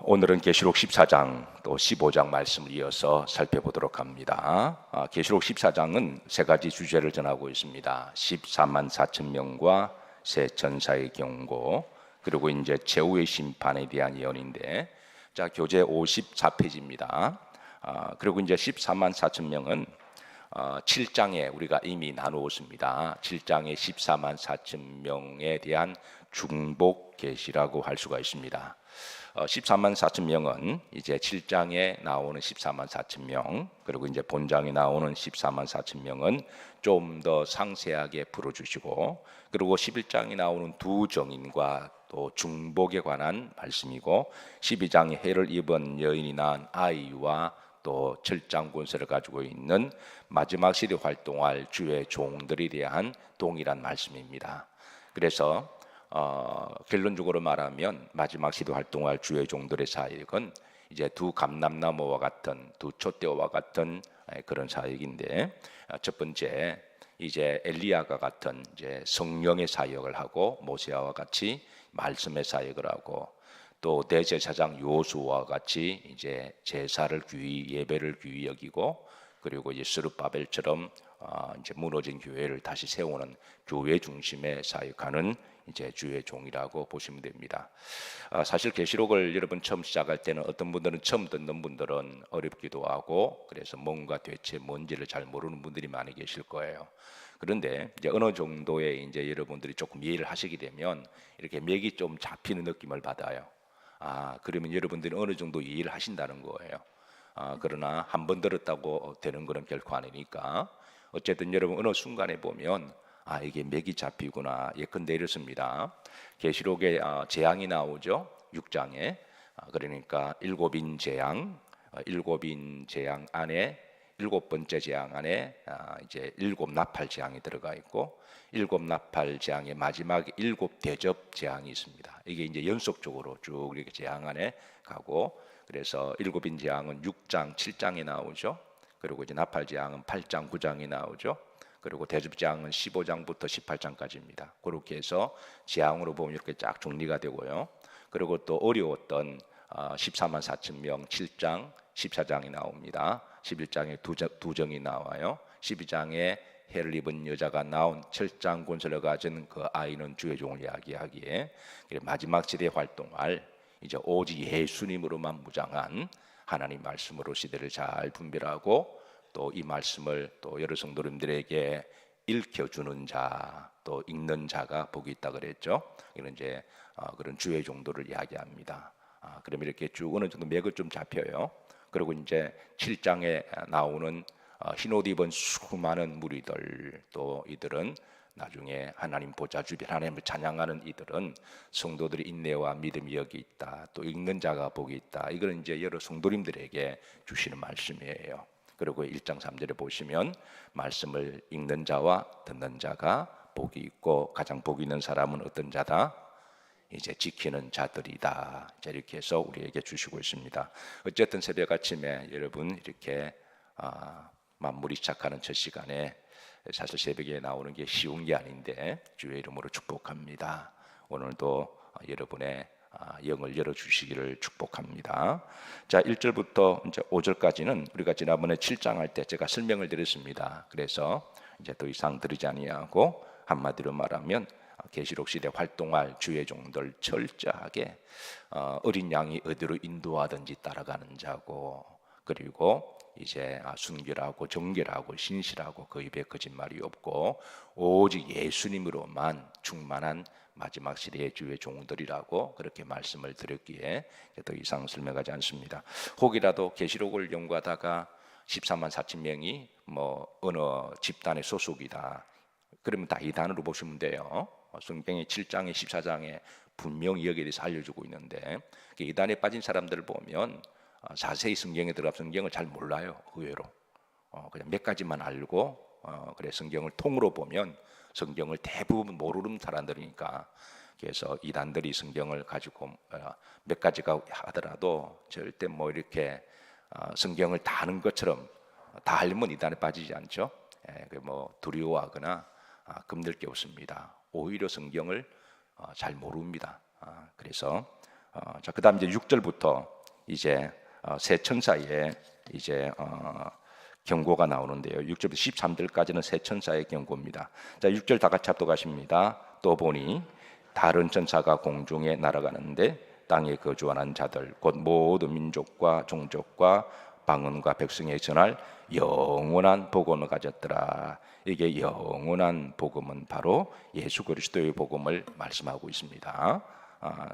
오늘은 계시록 14장 또 15장 말씀을 이어서 살펴보도록 합니다. 계시록 14장은 세 가지 주제를 전하고 있습니다. 14만 4천 명과 새 천사의 경고, 그리고 이제 최후의 심판에 대한 예언인데, 자, 교재 54페이지입니다. 그리고 이제 14만 4천 명은 7장에 우리가 이미 나누었습니다. 7장에 14만 4천 명에 대한 중복 계시라고 할 수가 있습니다. 14만 4천 명은 이제 7장에 나오는 14만 4천 명, 그리고 이제 본장에 나오는 14만 4천 명은 좀 더 상세하게 풀어주시고, 그리고 11장에 나오는 두 정인과 또 중복에 관한 말씀이고, 12장에 해를 입은 여인이 낳은 아이와 또 철장 권세를 가지고 있는 마지막 시대 활동할 주의 종들에 대한 동일한 말씀입니다. 그래서 결론적으로 말하면 마지막 시대 활동할 주의 종들의 사역은 이제 두 감람나무와 같은, 두 촛대와 같은 그런 사역인데, 첫 번째 이제 엘리야가 같은 이제 성령의 사역을 하고, 모세와 같이 말씀의 사역을 하고, 또 대제사장 요수와 같이 이제 제사를 귀히, 예배를 귀히 여기고, 그리고 이제 스룹바벨처럼 이제 무너진 교회를 다시 세우는 교회 중심의 사역하는 이제 주의 종이라고 보시면 됩니다. 사실 계시록을 여러분 처음 시작할 때는 어떤 분들은, 처음 듣는 분들은 어렵기도 하고, 그래서 뭔가 대체 뭔지를 잘 모르는 분들이 많이 계실 거예요. 그런데 이제 어느 정도의 이제 여러분들이 조금 이해를 하시게 되면 이렇게 맥이 좀 잡히는 느낌을 받아요. 그러면 여러분들이 어느 정도 이해를 하신다는 거예요. 그러나 한 번 들었다고 되는 거는 결코 아니니까, 어쨌든 여러분 어느 순간에 보면 이게 맥이 잡히구나. 예컨대 이렇습니다. 계시록에 재앙이 나오죠. 6장에. 그러니까 일곱인 재앙, 일곱인 재앙 안에 일곱 번째 재앙 안에 이제 일곱 나팔 재앙이 들어가 있고, 일곱 나팔 재앙의 마지막 일곱 대접 재앙이 있습니다. 이게 이제 연속적으로 쭉 이렇게 재앙 안에 가고, 그래서 일곱인 재앙은 6장, 7장에 나오죠. 그리고 이제 나팔 재앙은 8장, 9장에 나오죠. 그리고 대접 재앙은 15장부터 18장까지입니다. 그렇게 해서 재앙으로 보면 이렇게 쫙 정리가 되고요. 그리고 또 어려웠던 14만 4천 명 7장, 14장이 나옵니다. 11장에 두 정이 나와요. 12장에 해를 입은 여자가 나온 철장 권세를 가진 그 아이는 주의 종을 이야기하기에, 마지막 시대 활동할 이제 오직 예수님으로만 무장한 하나님 말씀으로 시대를 잘 분별하고, 또 이 말씀을 또 여러 성도님들에게 읽혀주는 자, 또 읽는 자가 복이 있다 그랬죠. 이런 이제 그런 주의 종도를 이야기합니다. 그러면 이렇게 쭉 어느 정도 맥을 좀 잡혀요. 그리고 이제 7장에 나오는 흰옷 입은 수많은 무리들, 또 이들은 나중에 하나님 보좌 주변 하나님을 찬양하는 이들은 성도들의 인내와 믿음이 여기 있다, 또 읽는 자가 복이 있다. 이거는 이제 여러 성도님들에게 주시는 말씀이에요. 그리고 1장 3절에 보시면 말씀을 읽는 자와 듣는 자가 복이 있고, 가장 복이 있는 사람은 어떤 자다? 이제 지키는 자들이다. 이렇게 해서 우리에게 주시고 있습니다. 어쨌든 새벽 아침에 여러분 이렇게 만물이 시작하는 첫 시간에, 사실 새벽에 나오는 게 쉬운 게 아닌데 주의 이름으로 축복합니다. 오늘도 여러분의 영을 열어주시기를 축복합니다. 자, 1절부터 이제 5절까지는 우리가 지난번에 7장 할 때 제가 설명을 드렸습니다. 그래서 이제 더 이상 드리지 아니하고, 한마디로 말하면 계시록 시대 활동할 주의 종들 철저하게 어린 양이 어디로 인도하든지 따라가는 자고, 그리고 이제 순결하고 정결하고 신실하고 그 입에 거짓말이 없고 오직 예수님으로만 충만한 마지막 시대의 주의 종들이라고 그렇게 말씀을 드렸기에 더 이상 설명하지 않습니다. 혹이라도 계시록을 연구하다가 14만 4천 명이 뭐 어느 집단의 소속이다, 그러면 다 이단으로 보시면 돼요. 성경의 7장에 14장에 분명히 여기에 대해서 알려주고 있는데, 이단에 빠진 사람들을 보면 자세히 성경에 들어가 성경을 잘 몰라요. 의외로 그냥 몇 가지만 알고, 그래 성경을 통으로 보면 성경을 대부분 모르는 사람들이니까, 그래서 이단들이 성경을 가지고 몇 가지가 하더라도 절대 뭐 이렇게 성경을 다 아는 것처럼 다 알면 이단에 빠지지 않죠. 뭐 두려워하거나 겁낼 게 없습니다. 오히려 성경을 잘 모릅니다. 그래서 자, 그다음 이제 6절부터 이제 새 천사의 이제 경고가 나오는데요. 6절부터 13절까지는 새 천사의 경고입니다. 자, 6절 다 같이 합독하십니다. 또 보니 다른 천사가 공중에 날아가는데 땅에 거주하는 자들 곧 모든 민족과 종족과 방언과 백성에 전할 영원한 복음을 가졌더라. 이게 영원한 복음은 바로 예수 그리스도의 복음을 말씀하고 있습니다.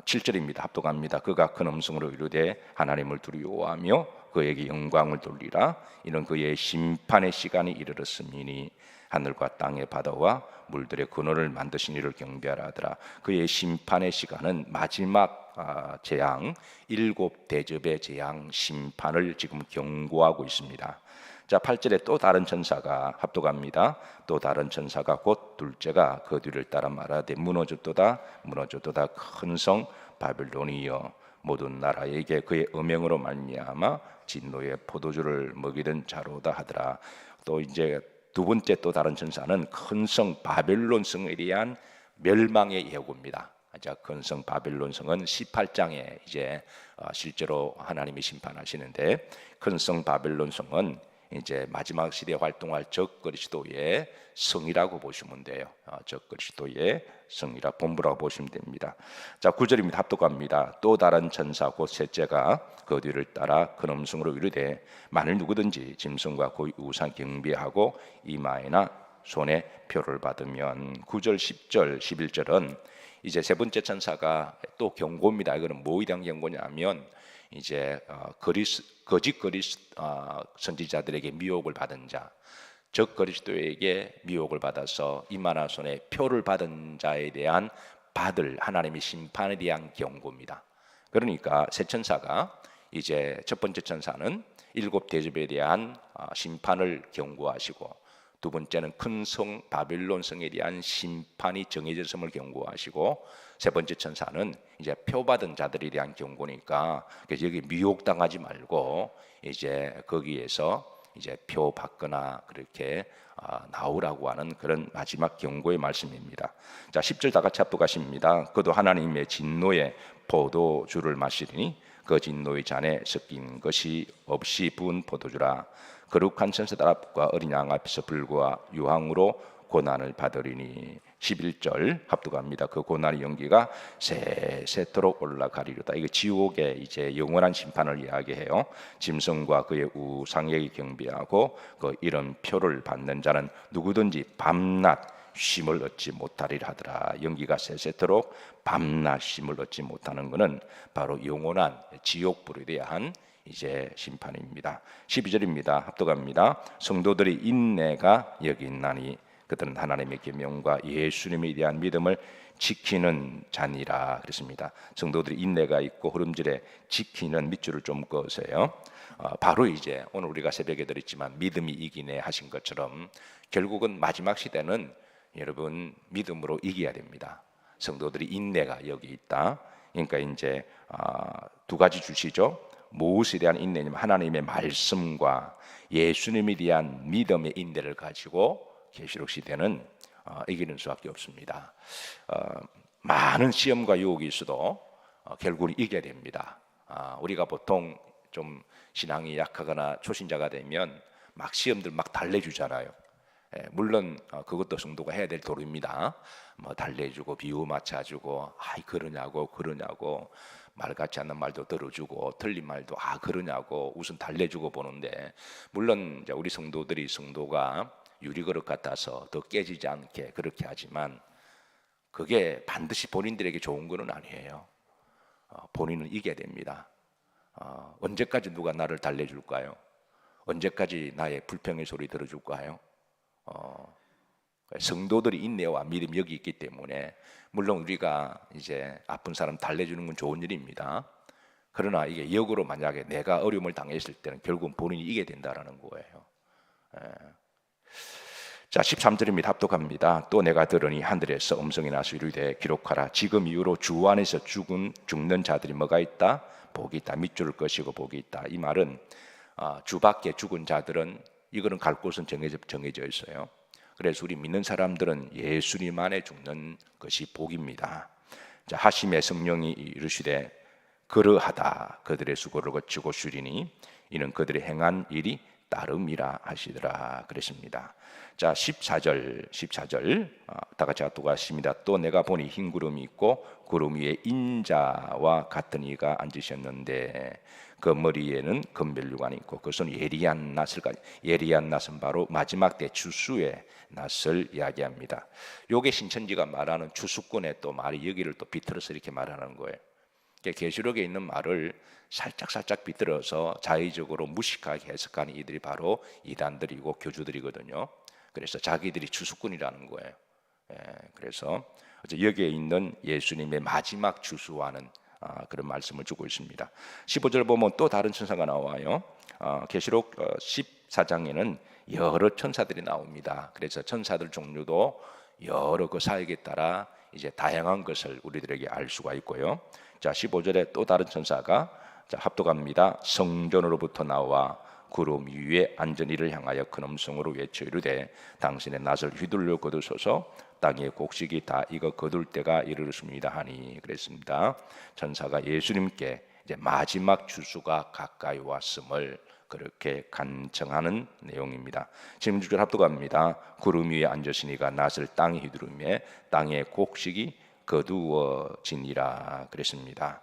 7절입니다. 합독합니다. 그가 큰 음성으로 이르되 하나님을 두려워하며 그에게 영광을 돌리라. 이는 그의 심판의 시간이 이르렀음이니 하늘과 땅의 바다와 물들의 근원을 만드신 이를 경배하라 하더라. 그의 심판의 시간은 마지막 재앙, 7대접의 재앙 심판을 지금 경고하고 있습니다. 자, 8절에 또 다른 천사가 합독합니다. 또 다른 천사가 곧 둘째가 그 뒤를 따라 말하되 무너졌도다 무너졌도다 큰 성 바벨론이여 모든 나라에게 그의 음행으로 말미암아 진노의 포도주를 먹이던 자로다 하더라. 또 이제 두 번째 또 다른 천사는 큰 성 바벨론 성에 대한 멸망의 예고입니다. 자, 큰 성 바벨론 성은 18장에 이제 실제로 하나님이 심판하시는데, 큰 성 바벨론 성은 이제 마지막 시대에 활동할 적 그리스도의 성이라고 보시면 돼요. 적 그리스도의 성이라 본부라고 보시면 됩니다. 자, 9절입니다. 합독합니다. 또 다른 천사 곧 셋째가 그 뒤를 따라 큰 음성으로 이르되 만일 누구든지 짐승과 그 우상 경배하고 이마에나 손에 표를 받으면 9절, 10절, 11절은 이제 세 번째 천사가 또 경고입니다. 이거는 뭐에 대한 경고냐면 이제 거짓 선지자들에게 미혹을 받은 자, 적 그리스도에게 미혹을 받아서 이마나 손에 표를 받은 자에 대한 받을 하나님의 심판에 대한 경고입니다. 그러니까 세 천사가 이제 첫 번째 천사는 7대접에 대한 심판을 경고하시고, 두 번째는 큰 성 바벨론 성에 대한 심판이 정해졌음을 경고하시고, 세 번째 천사는 이제 표 받은 자들에 대한 경고니까 여기 미혹당하지 말고 이제 거기에서 이제 표 받거나 그렇게 나오라고 하는 그런 마지막 경고의 말씀입니다. 자, 10절 다 같이 합독하십니다. 그도 하나님의 진노의 포도주를 마시리니 그 진노의 잔에 섞인 것이 없이 부은 포도주라. 거룩한 천사들 앞과 어린 양 앞에서 불과 유황으로 고난을 받으리니. 11절 합독합니다. 그 고난의 연기가 세세토록 올라가리로다. 이게 지옥의 이제 영원한 심판을 이야기해요. 짐승과 그의 우상에게 경배하고 그 이런 표를 받는 자는 누구든지 밤낮 쉼을 얻지 못하리라 하더라. 연기가 세세토록 밤낮 쉼을 얻지 못하는 것은 바로 영원한 지옥불에 대한 이제 심판입니다. 12절입니다. 합독합니다. 성도들의 인내가 여기 있나니 그들은 하나님의 계명과 예수님에 대한 믿음을 지키는 자니라 그랬습니다. 성도들이 인내가 있고 흐름질에 지키는 밑줄을 좀 그으세요. 바로 이제 오늘 우리가 새벽에 드렸지만 믿음이 이기네 하신 것처럼 결국은 마지막 시대는 여러분 믿음으로 이겨야 됩니다. 성도들이 인내가 여기 있다. 그러니까 이제 두 가지 주시죠. 무엇에 대한 인내냐면 하나님의 말씀과 예수님에 대한 믿음의 인내를 가지고 계시록 시대는 이기는 수밖에 없습니다. 많은 시험과 유혹이 있어도 결국은 이겨야 됩니다. 우리가 보통 좀 신앙이 약하거나 초신자가 되면 막 시험들 막 달래주잖아요. 물론 그것도 성도가 해야 될 도리입니다. 뭐 달래주고 비유 맞춰주고 그러냐고 말 같지 않는 말도 들어주고 틀린 말도 그러냐고 우선 달래주고 보는데, 물론 이제 우리 성도가 유리그릇 같아서 더 깨지지 않게 그렇게 하지만 그게 반드시 본인들에게 좋은 건 아니에요. 본인은 이겨야 됩니다. 언제까지 누가 나를 달래줄까요? 언제까지 나의 불평의 소리 들어줄까요? 성도들이 인내와 믿음 여기 있기 때문에 물론 우리가 이제 아픈 사람 달래주는 건 좋은 일입니다. 그러나 이게 역으로 만약에 내가 어려움을 당했을 때는 결국은 본인이 이겨야 된다라는 거예요. 자, 13절입니다. 합독합니다. 또 내가 들으니 하늘에서 음성이 나서 이르되 기록하라. 지금 이후로 주 안에서 죽는 자들이 뭐가 있다? 복이 있다. 밑줄을 것이고 복이 있다. 이 말은 주 밖에 죽은 자들은 이거는 갈 곳은 정해져 있어요. 그래서 우리 믿는 사람들은 예수님 안에 죽는 것이 복입니다. 자, 하심의 성령이 이르시되 그러하다 그들의 수고를 거치고 쉬리니 이는 그들의 행한 일이 따름이라 하시더라 그랬습니다. 자, 14절 다 같이 합독하십니다. 또 내가 보니 흰 구름이 있고 구름 위에 인자와 같은 이가 앉으셨는데 그 머리에는 금벨류관이 있고 그것은 예리한 낫을 예리한 낫은 바로 마지막 때 주수의 낫을 이야기합니다. 요게 신천지가 말하는 주수권의 또 말이 여기를 또 비틀어서 이렇게 말하는 거예요. 계시록에 있는 말을 살짝 비틀어서 자의적으로 무식하게 해석하는 이들이 바로 이단들이고 교주들이거든요. 그래서 자기들이 주수꾼이라는 거예요. 그래서 여기에 있는 예수님의 마지막 주수와는 그런 말씀을 주고 있습니다. 15절 보면 또 다른 천사가 나와요. 계시록 14장에는 여러 천사들이 나옵니다. 그래서 천사들 종류도 여러 그 사역에 따라 이제 다양한 것을 우리들에게 알 수가 있고요. 자, 15절에 또 다른 천사가 합독합니다. 성전으로부터 나와 구름 위에 앉은 이를 향하여 큰 음성으로 외쳐 이르되 당신의 낫을 휘둘러 거두소서 땅의 곡식이 다 익어 거둘 때가 이르렀습니다 하니 그랬습니다. 천사가 예수님께 이제 마지막 주수가 가까이 왔음을 그렇게 간청하는 내용입니다. 지금 6절 합독합니다. 구름 위에 앉으시니가 낫을 땅에 휘두르며 땅의 곡식이 거두어지니라 그랬습니다.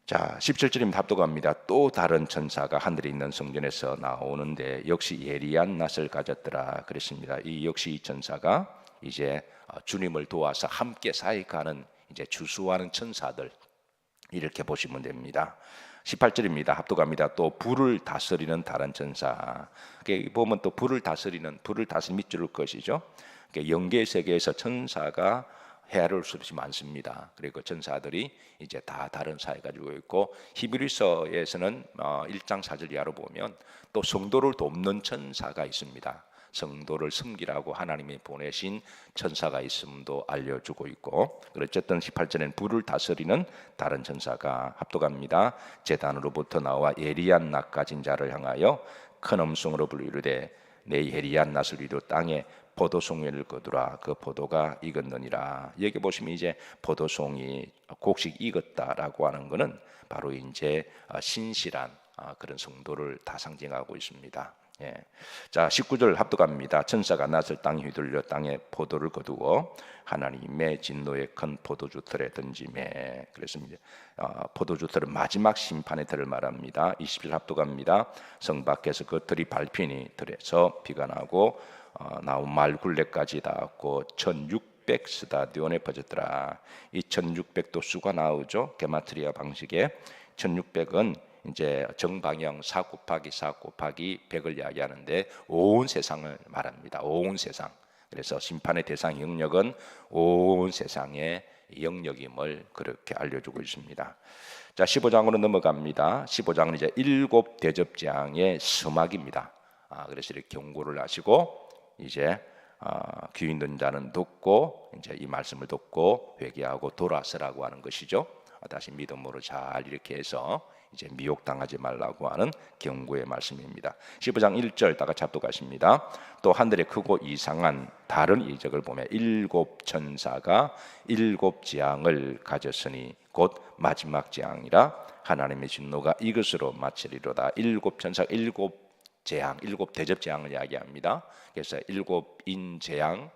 자, 17절입니다. 합독합니다. 또 다른 천사가 하늘에 있는 성전에서 나오는데 역시 예리한 낫을 가졌더라 그랬습니다. 이 역시 이 천사가 이제 주님을 도와서 함께 사역하는 이제 주수하는 천사들 이렇게 보시면 됩니다. 18절입니다. 합독합니다. 또 불을 다스리는 다른 천사. 보면 또 불을 다스리는 밑줄 것이죠. 영계 세계에서 천사가 헤아릴 수 없이 많습니다. 그리고 천사들이 이제 다 다른 사회 가지고 있고 히브리서에서는 1장 4절 이하로 보면 또 성도를 돕는 천사가 있습니다. 성도를 섬기라고 하나님이 보내신 천사가 있음도 알려주고 있고 어쨌든 18절에는 불을 다스리는 다른 천사가 합독합니다. 제단으로부터 나와 예리한 낫 가진 자를 향하여 큰 음성으로 부르되 내 예리한 낫을 이루 땅에 포도송이를 거두라 그 포도가 익었느니라. 여기 보시면 이제 포도송이 곡식 익었다라고 하는 것은 바로 이제 신실한 그런 성도를 다 상징하고 있습니다. 자, 19절 합독합니다. 천사가 낫을 땅에 휘둘려 땅에 포도를 거두어 하나님의 진노의 큰 포도주 틀에 던지매. 그랬습니다. 포도주 틀은 마지막 심판의 틀을 말합니다. 20절 합독합니다. 성 밖에서 그 틀이 밟히니 틀에서 피가 나고 나온 말 굴레까지 닿았고 1600 스타디온에 퍼졌더라. 이 1600도 수가 나오죠. 게마트리아 방식에 1600은 이제 정방향 4 곱하기 4 곱하기 100을 이야기하는데 온 세상을 말합니다. 온 세상. 그래서 심판의 대상 영역은 온 세상의 영역임을 그렇게 알려주고 있습니다. 자, 15장으로 넘어갑니다. 15장은 이제 7 대접재앙의 서막입니다. 그래서 이렇게 경고를 하시고 이제 귀 있는 자는 듣고 이제 이 말씀을 듣고 회개하고 돌아서라고 하는 것이죠. 다시 믿음으로 잘 이렇게 해서 이제 미혹당하지 말라고 하는 경고의 말씀입니다. 15장 1절 다 같이 합독하십니다. 또 하늘에 크고 이상한 다른 이적을 보며 7 천사가 7 재앙을 가졌으니 곧 마지막 재앙이라 하나님의 진노가 이것으로 마치리로다. 7 천사 7 재앙, 7 대접 재앙을 이야기합니다. 그래서 7인 재앙,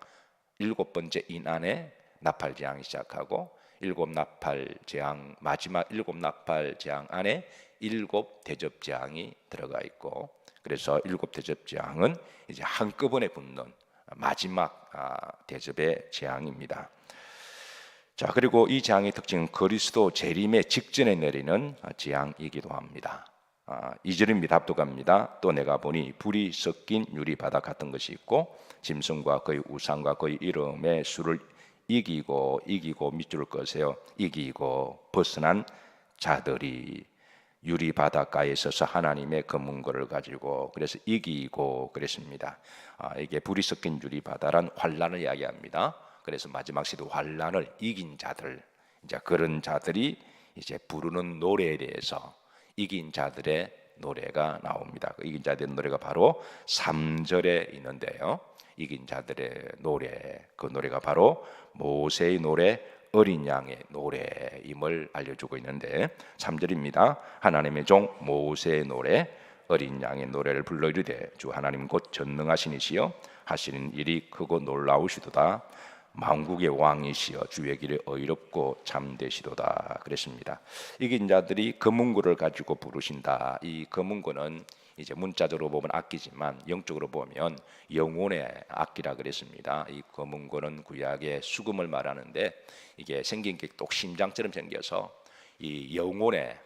7번째 인 안에 나팔 재앙이 시작하고 7 나팔 재앙, 마지막 7 나팔 재앙 안에 7 대접 재앙이 들어가 있고 그래서 7 대접 재앙은 이제 한꺼번에 붙는 마지막 대접의 재앙입니다. 자, 그리고 이 재앙의 특징은 그리스도 재림의 직전에 내리는 재앙이기도 합니다. 2절입니다. 합독합니다. 또 내가 보니 불이 섞인 유리바다 같은 것이 있고 짐승과 그의 우상과 그의 이름의 수를 이기고 밑줄 거세요. 이기고 벗어난 자들이 유리 바닷가에 서서 하나님의 검은고를 가지고 그래서 이기고 그랬습니다. 이게 불이 섞인 유리 바다란 환란을 이야기합니다. 그래서 마지막 시도 환란을 이긴 자들, 이제 그런 자들이 이제 부르는 노래에 대해서 이긴 자들의 노래가 나옵니다. 그 이긴 자들의 노래가 바로 3절에 있는데요. 이긴 자들의 노래, 그 노래가 바로 모세의 노래, 어린 양의 노래임을 알려주고 있는데 3절입니다. 하나님의 종 모세의 노래 어린 양의 노래를 불러 이르되 주 하나님 곧 전능하시니시여 하시는 일이 크고 놀라우시도다. 만국의 왕이시여 주의 길에 의롭고 참되시도다 그랬습니다. 이긴 자들이 금문구를 가지고 부르신다. 이 금문구는 이제 문자적으로 보면 악기지만 영적으로 보면 영혼의 악기라 그랬습니다. 이 금문구는 구약의 수금을 말하는데 이게 생긴 게 똑 심장처럼 생겨서 이 영혼의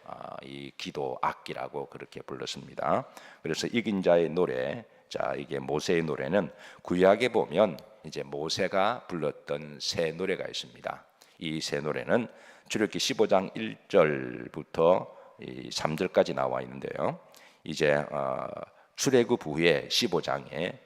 이 기도 악기라고 그렇게 불렀습니다. 그래서 이긴 자의 노래, 자 이게 모세의 노래는 구약에 보면 이제 모세가 불렀던 새 노래가 있습니다. 이 새 노래는 출애굽기 15장 1절부터 3절까지 나와 있는데요. 이제 출애굽 후에 15장에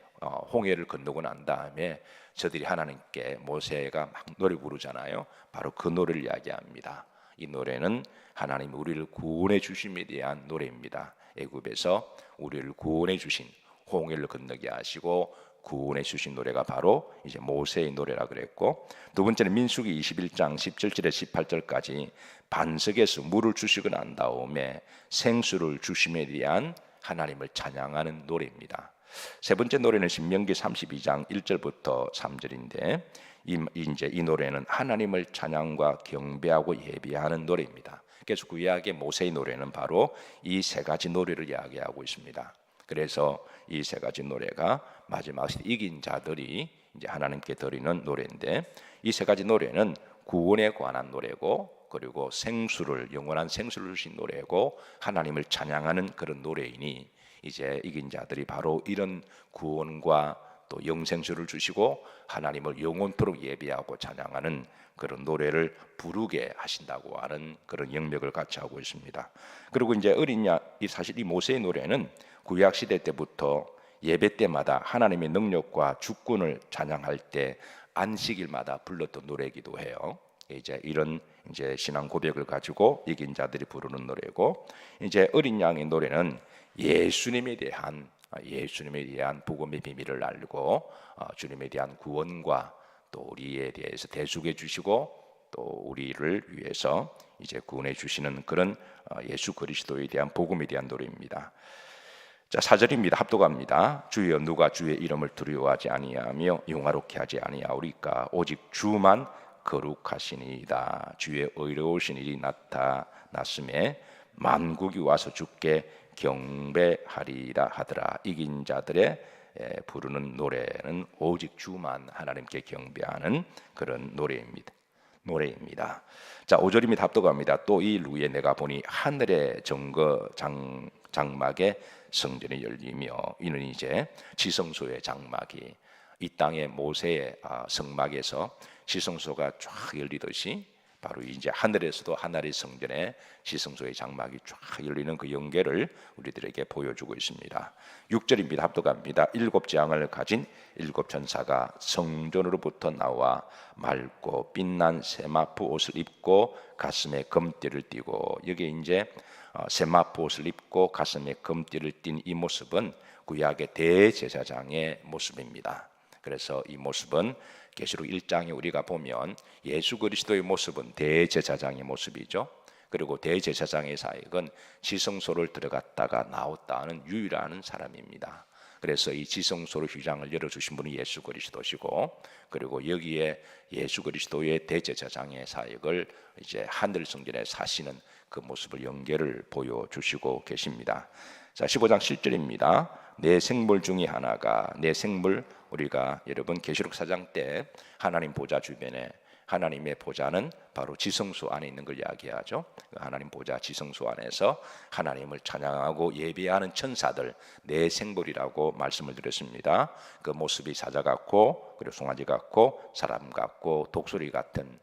홍해를 건너고 난 다음에 저들이 하나님께 모세가 막 노래 부르잖아요. 바로 그 노래를 이야기합니다. 이 노래는 하나님 우리를 구원해 주심에 대한 노래입니다. 애굽에서 우리를 구원해 주신 홍해를 건너게 하시고 구원해 주신 노래가 바로 이제 모세의 노래라 그랬고, 두 번째는 민수기 21장 17절에 18절까지 반석에서 물을 주시고 난 다음에 생수를 주심에 대한 하나님을 찬양하는 노래입니다. 세 번째 노래는 신명기 32장 1절부터 3절인데 이 노래는 하나님을 찬양과 경배하고 예배하는 노래입니다. 그래서 구약의 모세의 노래는 바로 이 세 가지 노래를 이야기하고 있습니다. 그래서 이 세 가지 노래가 마지막 이긴 자들이 이제 하나님께 드리는 노래인데, 이 세 가지 노래는 구원에 관한 노래고, 그리고 생수를 영원한 생수를 주신 노래고, 하나님을 찬양하는 그런 노래이니 이제 이긴 자들이 바로 이런 구원과 또 영생수를 주시고 하나님을 영원토록 예배하고 찬양하는 그런 노래를 부르게 하신다고 하는 그런 영역을 같이 하고 있습니다. 그리고 이제 어린 양, 사실 이 모세의 노래는 구약 시대 때부터 예배 때마다 하나님의 능력과 주권을 찬양할 때 안식일마다 불렀던 노래이기도 해요. 이제 이런 이제 신앙 고백을 가지고 이긴 자들이 부르는 노래고, 이제 어린 양의 노래는 예수님에 대한 복음의 비밀을 알고 주님에 대한 구원과 또 우리에 대해서 대속해 주시고 또 우리를 위해서 이제 구원해 주시는 그런 예수 그리스도에 대한 복음에 대한 노래입니다. 자, 4절입니다. 합독합니다. 주여 누가 주의 이름을 두려워하지 아니하며 영화롭게 하지 아니하오리까 오직 주만 거룩하시니이다. 주의 의로우신 일이 나타났음에 만국이 와서 주께 경배하리라 하더라. 이긴 자들의 부르는 노래는 오직 주만 하나님께 경배하는 그런 노래입니다. 자, 5절입니다. 합독합니다. 또 이 루에 내가 보니 하늘의 정거 장막에 성전이 열리며, 이는 이제 지성소의 장막이 이 땅의 모세의 성막에서 지성소가 쫙 열리듯이 바로 이제 하늘에서도 하나님의 성전에 지성소의 장막이 쫙 열리는 그 연계를 우리들에게 보여주고 있습니다. 6절입니다. 합독합니다. 7재앙을 가진 7천사가 성전으로부터 나와 맑고 빛난 세마포 옷을 입고 가슴에 금띠를 띠고, 여기 이제 세마포 옷을 입고 가슴에 금띠를 띤 이 모습은 구약의 대제사장의 모습입니다. 그래서 이 모습은 계시록 1장에 우리가 보면 예수 그리스도의 모습은 대제사장의 모습이죠. 그리고 대제사장의 사역은 지성소를 들어갔다가 나왔다는 유일한 사람입니다. 그래서 이 지성소로 휘장을 열어주신 분이 예수 그리스도시고, 그리고 여기에 예수 그리스도의 대제사장의 사역을 이제 하늘 성전에 사시는 그 모습을 연계를 보여주시고 계십니다. 자, 15장 7절입니다. 내 생물 중에 하나가, 내 생물, 우리가 여러분 계시록 4장 때 하나님 보좌 주변에, 하나님의 보좌는 바로 지성소 안에 있는 걸 이야기하죠. 하나님 보좌 지성소 안에서 하나님을 찬양하고 예배하는 천사들, 내 생물이라고 말씀을 드렸습니다. 그 모습이 사자 같고, 그리고 송아지 같고, 사람 같고, 독수리 같은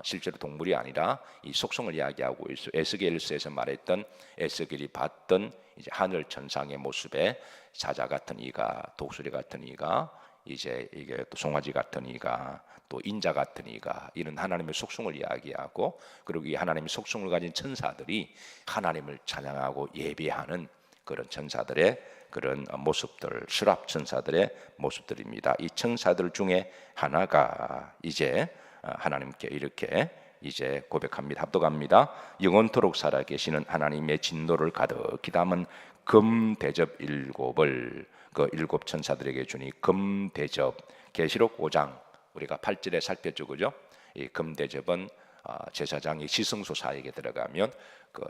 실제로 동물이 아니라 이 속성을 이야기하고 있어요. 에스겔서에서 말했던 에스겔이 봤던 이제 하늘 천상의 모습에 사자 같은 이가, 독수리 같은 이가, 이제 이게 또 송아지 같은 이가, 또 인자 같은 이가, 이런 하나님의 속성을 이야기하고, 그리고 이 하나님의 속성을 가진 천사들이 하나님을 찬양하고 예배하는 그런 천사들의 그런 모습들, 수랍 천사들의 모습들입니다. 이 천사들 중에 하나가 이제 하나님께 이렇게 이제 고백합니다. 합독합니다. 영원토록 살아계시는 하나님의 진노를 가득히 담은 금 대접 일곱을 그 일곱 천사들에게 주니 금 대접. 계시록 5장 우리가 8절에 살폈죠, 그죠? 이 금 대접은 제사장이 지성소사에게 들어가면 그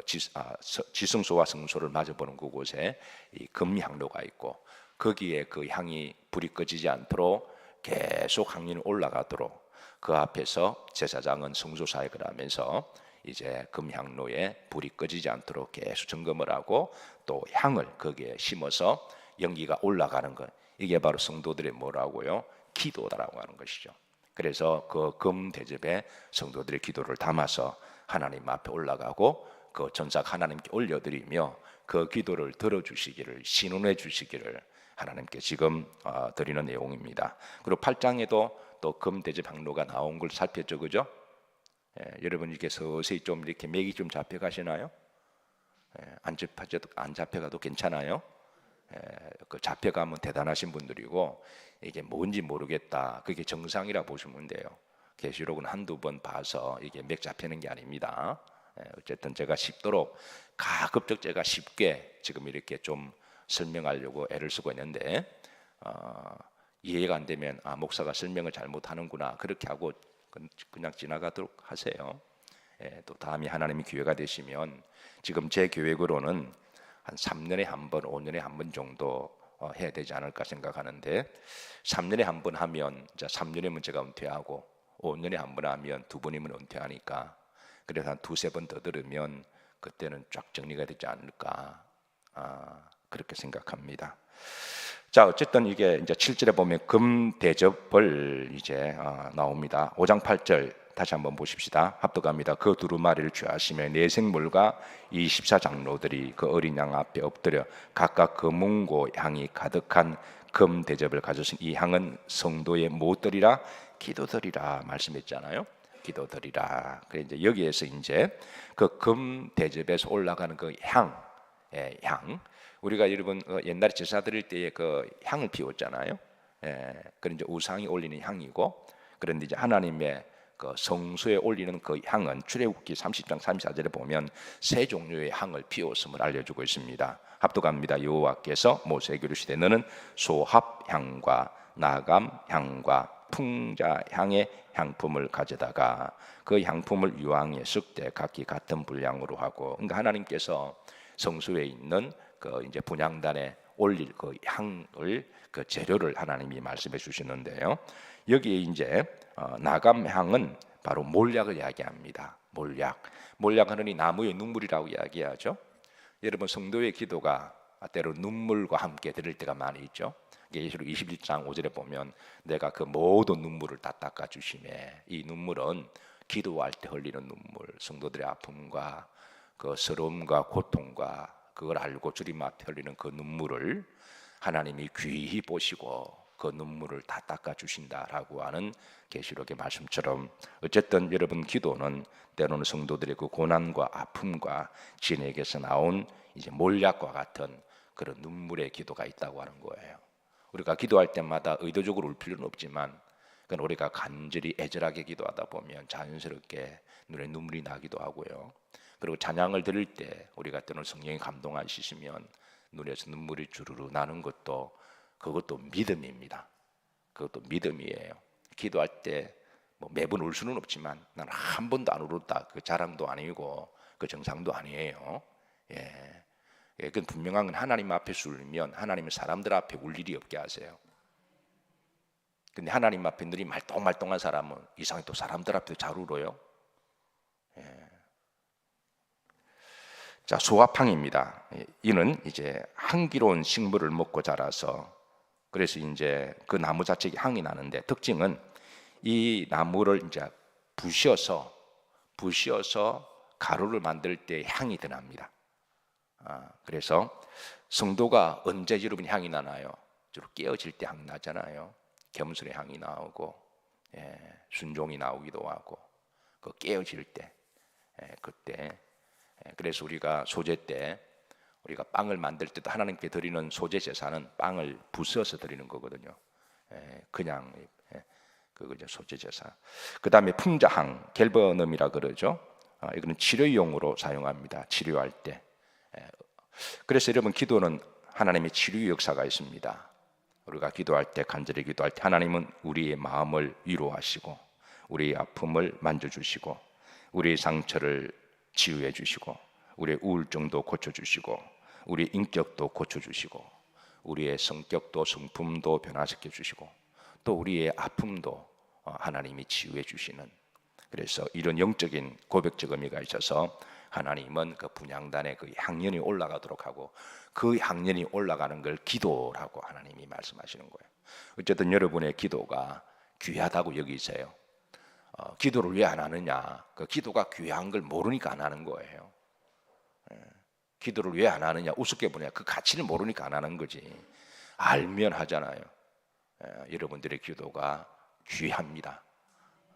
지성소와 성소를 마주보는 그곳에 이 금향로가 있고 거기에 그 향이 불이 꺼지지 않도록 계속 향이 올라가도록 그 앞에서 제사장은 성소사역을 하면서 이제 금향로에 불이 꺼지지 않도록 계속 점검을 하고 또 향을 거기에 심어서 연기가 올라가는 것, 이게 바로 성도들의 뭐라고요? 기도다라고 하는 것이죠. 그래서 그 금 대접에 성도들의 기도를 담아서 하나님 앞에 올라가고 그 전작 하나님께 올려드리며 그 기도를 들어주시기를, 신원해 주시기를 하나님께 지금 드리는 내용입니다. 그리고 8장에도 또 금 대접 향로가 나온 걸 살폈죠, 그죠? 여러분 이렇게 서서히 좀 이렇게 맥이 좀 잡혀가시나요? 안 잡혀가도 괜찮아요? 그 잡혀가면 대단하신 분들이고 이게 뭔지 모르겠다, 그게 정상이라 보시면 돼요. 계시록은 한두 번 봐서 이게 맥 잡히는 게 아닙니다. 어쨌든 제가 쉽도록 가급적 제가 쉽게 지금 이렇게 좀 설명하려고 애를 쓰고 있는데 이해가 안 되면 목사가 설명을 잘못하는구나 그렇게 하고 그냥 지나가도록 하세요. 또 다음에 하나님이 기회가 되시면 지금 제 계획으로는 한 3년에 한 번, 5년에 한 번 정도 해야 되지 않을까 생각하는데 3년에 한 번 하면 이제 3년이면 제가 은퇴하고 5년에 한 번 하면 2번이면 은퇴하니까 그래서 한 2-3번 더 들으면 그때는 쫙 정리가 되지 않을까 그렇게 생각합니다. 자, 어쨌든 이게 이제 7절에 보면 금 대접을 이제 나옵니다. 5장 8절 다시 한번 보십시다. 합독합니다. 그 두루마리를 취하시며 네 생물과 이 14장로들이 그 어린 양 앞에 엎드려 각각 금은고 향이 가득한 금 대접을 가져신 이 향은 성도의 무엇들이라? 기도들이라 말씀했잖아요. 기도들이라. 그래 이제 여기에서 이제 그 금 대접에서 올라가는 그 향, 향. 우리가 여러분 옛날에 제사 드릴 때에 그 향을 피웠잖아요. 그런 이제 우상이 올리는 향이고, 그런데 이제 하나님의 그 성소에 올리는 그 향은 출애굽기 30장 34절에 보면 세 종류의 향을 피웠음을 알려주고 있습니다. 합독합니다. 여호와께서 모세에게 이르시되 너는 소합향과 나감향과 풍자향의 향품을 가져다가 그 향품을 유황에 섞되 각기 같은 분량으로 하고, 그러니까 하나님께서 성소에 있는 그 이제 분향단에 올릴 그 향을 그 재료를 하나님이 말씀해 주시는데요. 여기에 이제 나감향은 바로 몰약을 이야기합니다. 몰약하느니 나무의 눈물이라고 이야기하죠. 여러분 성도의 기도가 때로 눈물과 함께 들을 때가 많이 있죠. 계시록 21장 5절에 보면 내가 그 모든 눈물을 다 닦아 주심에, 이 눈물은 기도할 때 흘리는 눈물, 성도들의 아픔과 그 서러움과 고통과 그걸 알고 주님 앞에 흘리는 그 눈물을 하나님이 귀히 보시고 그 눈물을 다 닦아 주신다라고 하는 계시록의 말씀처럼, 어쨌든 여러분 기도는 때로는 성도들의 그 고난과 아픔과 진에게서 나온 이제 몰약과 같은 그런 눈물의 기도가 있다고 하는 거예요. 우리가 기도할 때마다 의도적으로 울 필요는 없지만 그건 우리가 간절히 애절하게 기도하다 보면 자연스럽게 눈에 눈물이 나기도 하고요. 그리고 찬양을 들을 때 우리가 때로는 성령이 감동하시면 눈에서 눈물이 주르르 나는 것도 그것도 믿음입니다. 그것도 믿음이에요. 기도할 때 뭐 매번 울 수는 없지만 나는 한 번도 안 울었다, 그 자랑도 아니고 그 정상도 아니에요. 그건 분명한 건 하나님 앞에서 울면 하나님은 사람들 앞에 울 일이 없게 하세요. 근데 하나님 앞에 눈이 말똥말똥한 사람은 이상하게 또 사람들 앞에 잘 울어요. 자, 소합향입니다. 이는 이제 향기로운 식물을 먹고 자라서, 그래서 이제 그 나무 자체에 향이 나는데 특징은 이 나무를 이제 부셔서 가루를 만들 때 향이 더 납니다. 그래서 성도가 언제 여러분 향이 나나요? 주로 깨어질 때 향 나잖아요. 겸손의 향이 나오고 순종이 나오기도 하고, 그 깨어질 때 그때. 그래서 우리가 소제 때 우리가 빵을 만들 때도 하나님께 드리는 소제 제사는 빵을 부숴서 드리는 거거든요. 그냥 그거 이제 소재제사. 그 다음에 풍자항, 갤버넘이라 그러죠. 이거는 치료용으로 사용합니다. 치료할 때. 그래서 여러분, 기도는 하나님의 치료 역사가 있습니다. 우리가 기도할 때, 간절히 기도할 때 하나님은 우리의 마음을 위로하시고 우리의 아픔을 만져주시고 우리의 상처를 치유해 주시고 우리의 우울증도 고쳐주시고 우리의 인격도 고쳐주시고 우리의 성격도 성품도 변화시켜 주시고 또 우리의 아픔도 하나님이 치유해 주시는, 그래서 이런 영적인 고백적 의미가 있어서 하나님은 그 분향단의 그 향연이 올라가도록 하고 그 향연이 올라가는 걸 기도라고 하나님이 말씀하시는 거예요. 어쨌든 여러분의 기도가 귀하다고 여기세요. 기도를 왜 안 하느냐? 그 기도가 귀한 걸 모르니까 안 하는 거예요. 기도를 왜 안 하느냐? 우습게 보냐? 그 가치를 모르니까 안 하는 거지. 알면 하잖아요. 여러분들의 기도가 귀합니다.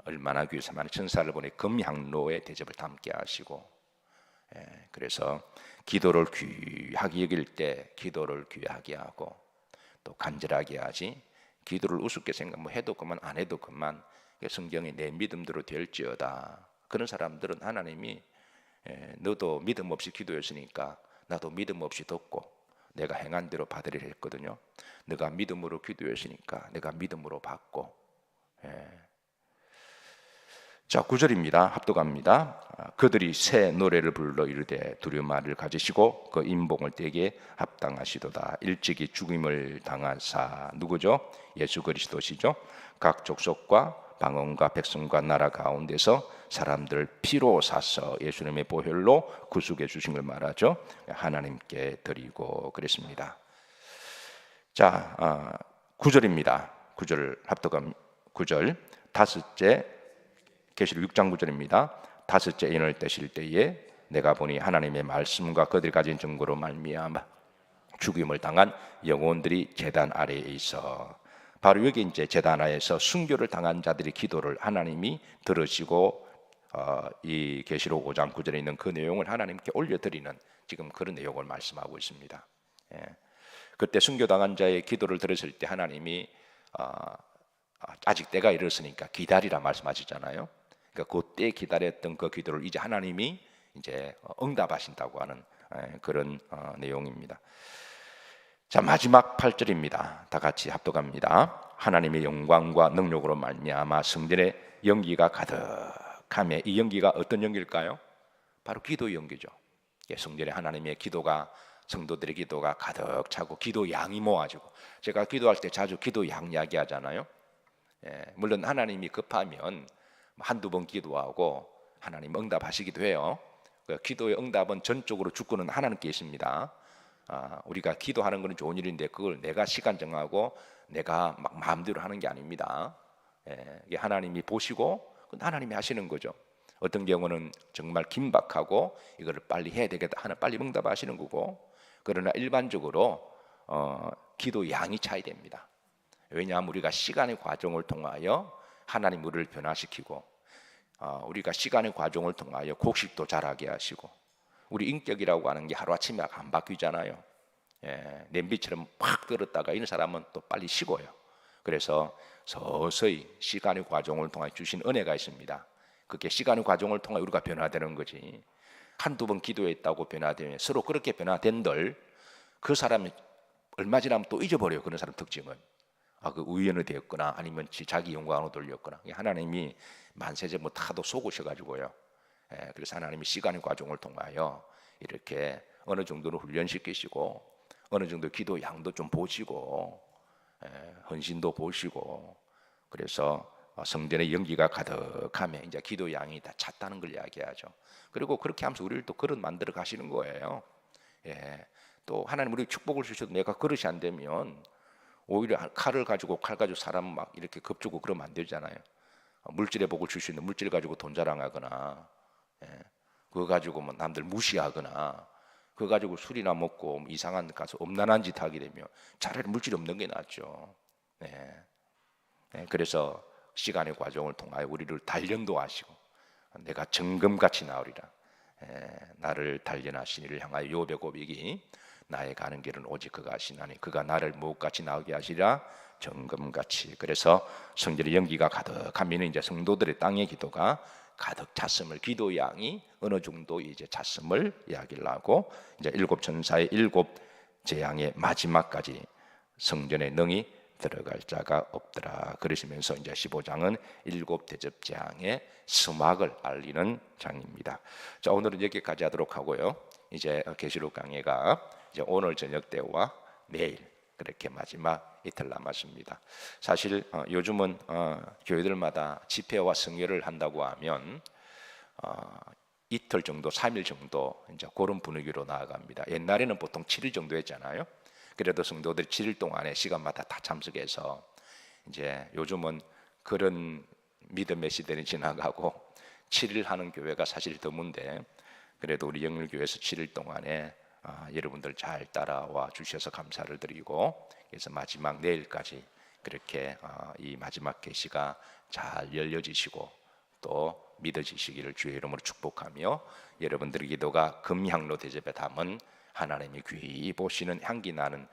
얼마나 귀하면 천사를 보내 금향로에 대접을 담게 하시고, 그래서 기도를 귀하게 여길 때 기도를 귀하게 하고 또 간절하게 하지, 기도를 우습게 생각 뭐 해도 그만 안 해도 그만, 성경이 내 믿음대로 될지어다. 그런 사람들은 하나님이 너도 믿음 없이 기도했으니까 나도 믿음 없이 듣고 내가 행한 대로 받으리라 했거든요. 너가 믿음으로 기도했으니까 내가 믿음으로 받고. 자, 9절입니다. 합독합니다. 그들이 새 노래를 불러 이르되 두려움을 가지시고 그 인봉을 떼게 합당하시도다. 일찍이 죽임을 당하사, 누구죠? 예수 그리스도시죠. 각 족속과 방언과 백성과 나라 가운데서 사람들 피로 사서 예수님의 보혈로 구속해 주신 걸 말하죠. 하나님께 드리고 그랬습니다. 자, 9절입니다. 9절 합독함 9절. 다섯째, 계시록 6장 9절입니다. 다섯째 인을 떼실 때에 내가 보니 하나님의 말씀과 그들이 가진 증거로 말미암아 죽임을 당한 영혼들이 제단 아래에 있어. 바로 여기 이제 제단 아래에서 순교를 당한 자들의 기도를 하나님이 들으시고 이 계시록 5장 9절에 있는 그 내용을 하나님께 올려드리는 지금 그런 내용을 말씀하고 있습니다. 그때 순교당한 자의 기도를 들으실 때 하나님이 아직 때가 이르렀으니까 기다리라 말씀하시잖아요. 그러니까 그때 기다렸던 그 기도를 이제 하나님이 이제 응답하신다고 하는 그런 내용입니다. 자, 마지막 8절입니다. 다 같이 합독합니다. 하나님의 영광과 능력으로 말미암아 성전에 연기가 가득하며, 이 연기가 어떤 연기일까요? 바로 기도의 연기죠. 성전에 하나님의 기도가, 성도들의 기도가 가득 차고 기도 양이 모아지고, 제가 기도할 때 자주 기도 양 이야기하잖아요. 물론 하나님이 급하면 한두 번 기도하고 하나님 응답하시기도 해요. 그 기도의 응답은 전적으로 주권은 하나님께 있습니다. 우리가 기도하는 것은 좋은 일인데 그걸 내가 시간 정하고 내가 막 마음대로 하는 게 아닙니다. 이게 하나님이 보시고 하나님이 하시는 거죠. 어떤 경우는 정말 긴박하고 이거를 빨리 해야 되겠다 하는 빨리 응답하시는 거고, 그러나 일반적으로 기도 양이 차이 됩니다. 왜냐하면 우리가 시간의 과정을 통하여 하나님 우리를 변화시키고, 우리가 시간의 과정을 통하여 곡식도 자라게 하시고, 우리 인격이라고 하는 게 하루아침에 안 바뀌잖아요. 냄비처럼 확 들었다가 이런 사람은 또 빨리 식어요. 그래서 서서히 시간의 과정을 통해 주신 은혜가 있습니다. 그게 시간의 과정을 통해 우리가 변화되는 거지. 한두 번 기도했다고 변화되면 서로 그렇게 변화된들 그 사람이 얼마 지나면 또 잊어버려요. 그런 사람 특징은 그 우연이 되었거나 아니면 자기 영광으로 돌렸거나, 하나님이 만세제 뭐 다도 속으셔가지고요. 그래서 하나님이 시간의 과정을 통하여 이렇게 어느 정도는 훈련시키시고 어느 정도 기도 양도 좀 보시고 헌신도 보시고, 그래서 성전의 연기가 가득하면 이제 기도 양이 다 찼다는 걸 이야기하죠. 그리고 그렇게 하면서 우리를 또 그릇 만들어 가시는 거예요. 또 하나님 우리 축복을 주셔도 내가 그릇이 안 되면 오히려 칼 가지고 사람 막 이렇게 겁주고 그러면 안 되잖아요. 물질의 복을 줄 수 있는 물질 가지고 돈 자랑하거나, 그거 가지고 뭐 남들 무시하거나, 그거 가지고 술이나 먹고 이상한 가서 엄난한 짓 하게 되면 차라리 물질 없는 게 낫죠. 그래서 시간의 과정을 통하여 우리를 단련도 하시고, 내가 정금같이 나으리라, 나를 단련하신 이를 향하여 욥의 고백이 나의 가는 길은 오직 그가 하시나니 그가 나를 무엇같이 나오게 하시리라 정금같이. 그래서 성전의 연기가 가득하면 이제 성도들의 땅의 기도가 가득 찼음을, 기도 양이 어느 정도 이제 찼음을 이야기를 하고, 이제 일곱 천사의 일곱 재앙의 마지막까지 성전에 능히 들어갈 자가 없더라 그러시면서 이제 15장은 일곱 대접 재앙의 수막을 알리는 장입니다. 자, 오늘은 여기까지 하도록 하고요. 이제 계시록 강해가 이제 오늘 저녁 때와 내일 그렇게 마지막 이틀 남았습니다. 사실 요즘은 교회들마다 집회와 성회를 한다고 하면 이틀 정도, 3일 정도 이제 그런 분위기로 나아갑니다. 옛날에는 보통 7일 정도 했잖아요. 그래도 성도들이 7일 동안에 시간마다 다 참석해서, 이제 요즘은 그런 믿음의 시대는 지나가고 7일 하는 교회가 사실 드문데, 그래도 우리 영일교회에서 7일 동안에 여러분들 잘 따라와 주셔서 감사를 드리고, 그래서 마지막 내일까지 그렇게 이 마지막 계시가 잘 열려지시고 또 믿어지시기를 주의 이름으로 축복하며, 여러분들의 기도가 금향로 대접에 담은 하나님이 귀히 보시는 향기 나는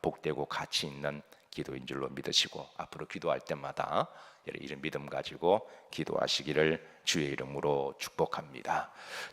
복되고 가치 있는 기도인 줄로 믿으시고, 앞으로 기도할 때마다 이런 믿음 가지고 기도하시기를 주의 이름으로 축복합니다. 자,